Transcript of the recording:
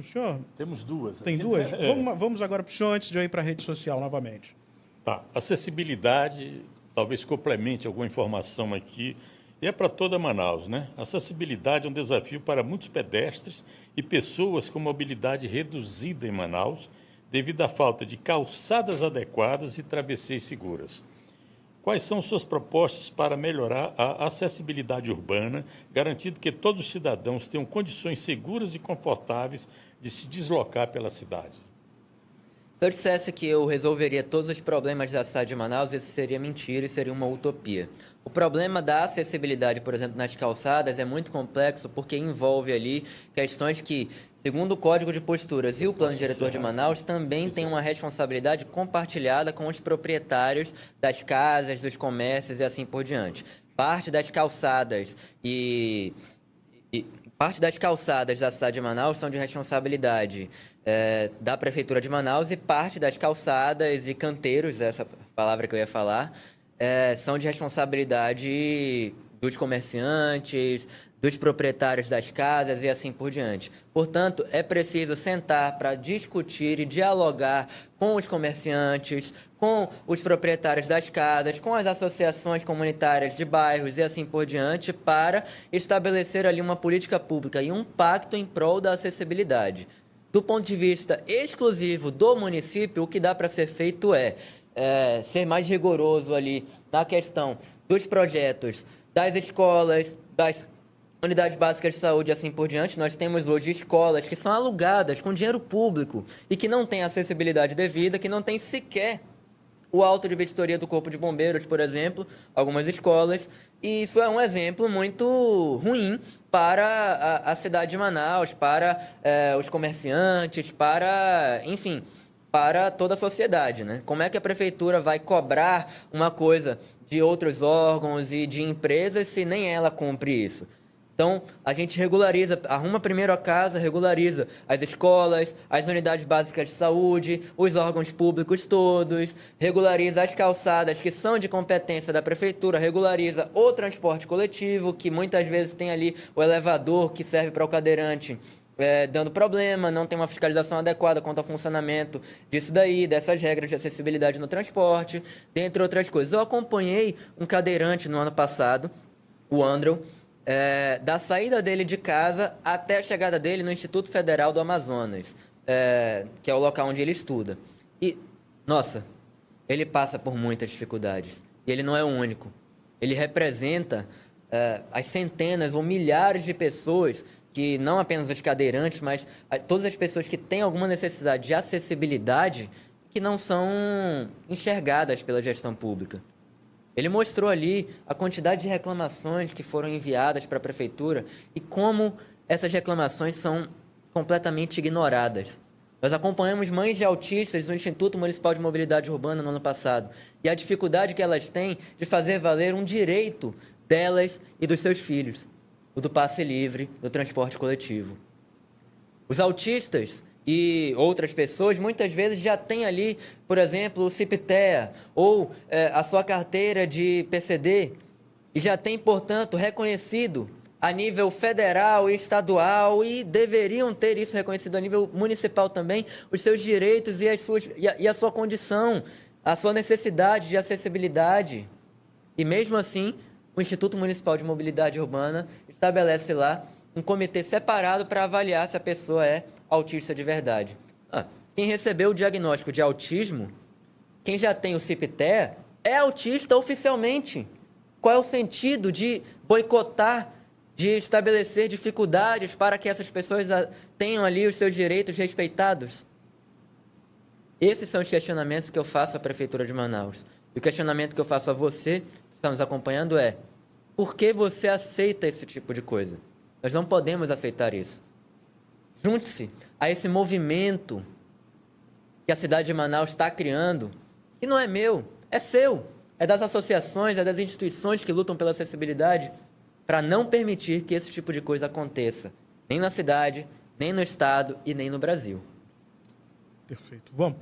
O senhor Temos duas. tem duas? Vamos agora para o senhor antes de eu ir para a rede social novamente. Tá. Acessibilidade, talvez complemente alguma informação aqui, e é para toda Manaus, né? Acessibilidade é um desafio para muitos pedestres e pessoas com mobilidade reduzida em Manaus, devido à falta de calçadas adequadas e travessias seguras. Quais são suas propostas para melhorar a acessibilidade urbana, garantindo que todos os cidadãos tenham condições seguras e confortáveis de se deslocar pela cidade? Se eu dissesse que eu resolveria todos os problemas da cidade de Manaus, isso seria mentira e seria uma utopia. O problema da acessibilidade, por exemplo, nas calçadas é muito complexo porque envolve ali questões que, segundo o Código de Posturas e o Plano Diretor de Manaus, também tem uma responsabilidade compartilhada com os proprietários das casas, dos comércios e assim por diante. Parte das calçadas parte das calçadas da cidade de Manaus são de responsabilidade da Prefeitura de Manaus e parte das calçadas e canteiros, essa palavra que eu ia falar, são de responsabilidade dos comerciantes, dos proprietários das casas e assim por diante. Portanto, é preciso sentar para discutir e dialogar com os comerciantes, com os proprietários das casas, com as associações comunitárias de bairros e assim por diante, para estabelecer ali uma política pública e um pacto em prol da acessibilidade. Do ponto de vista exclusivo do município, o que dá para ser feito é ser mais rigoroso ali na questão dos projetos das escolas, das unidades básicas de saúde e assim por diante. Nós temos hoje escolas que são alugadas com dinheiro público e que não têm acessibilidade devida, que não têm sequer o auto de vistoria do Corpo de Bombeiros, por exemplo, algumas escolas. E isso é um exemplo muito ruim para a cidade de Manaus, para os comerciantes, para, enfim, para toda a sociedade, né? Como é que a prefeitura vai cobrar uma coisa de outros órgãos e de empresas se nem ela cumpre isso? Então, a gente regulariza, arruma primeiro a casa, regulariza as escolas, as unidades básicas de saúde, os órgãos públicos todos, regulariza as calçadas que são de competência da prefeitura, regulariza o transporte coletivo, que muitas vezes tem ali o elevador que serve para o cadeirante dando problema, não tem uma fiscalização adequada quanto ao funcionamento disso daí, dessas regras de acessibilidade no transporte, dentre outras coisas. Eu acompanhei um cadeirante no ano passado, o Andrew, da saída dele de casa até a chegada dele no Instituto Federal do Amazonas, que é o local onde ele estuda. E, nossa, ele passa por muitas dificuldades. E ele não é o único. Ele representa as centenas ou milhares de pessoas que, não apenas os cadeirantes, mas todas as pessoas que têm alguma necessidade de acessibilidade que não são enxergadas pela gestão pública. Ele mostrou ali a quantidade de reclamações que foram enviadas para a prefeitura e como essas reclamações são completamente ignoradas. Nós acompanhamos mães de autistas no Instituto Municipal de Mobilidade Urbana no ano passado e a dificuldade que elas têm de fazer valer um direito delas e dos seus filhos, o do passe livre, do transporte coletivo. Os autistas e outras pessoas, muitas vezes já têm ali, por exemplo, o CIPTEA ou a sua carteira de PCD e já tem, portanto, reconhecido a nível federal e estadual e deveriam ter isso reconhecido a nível municipal também, os seus direitos e a sua condição, a sua necessidade de acessibilidade. E mesmo assim, o Instituto Municipal de Mobilidade Urbana estabelece lá um comitê separado para avaliar se a pessoa é autista de verdade. Quem recebeu o diagnóstico de autismo, quem já tem o CIPTEA, é autista oficialmente. Qual é o sentido de boicotar, de estabelecer dificuldades para que essas pessoas tenham ali os seus direitos respeitados? Esses são os questionamentos que eu faço à Prefeitura de Manaus. E o questionamento que eu faço a você, que está nos acompanhando, é: por que você aceita esse tipo de coisa? Nós não podemos aceitar isso. Junte-se a esse movimento que a cidade de Manaus está criando, que não é meu, é seu, é das associações, é das instituições que lutam pela acessibilidade, para não permitir que esse tipo de coisa aconteça, nem na cidade, nem no estado e nem no Brasil. Perfeito. Vamos.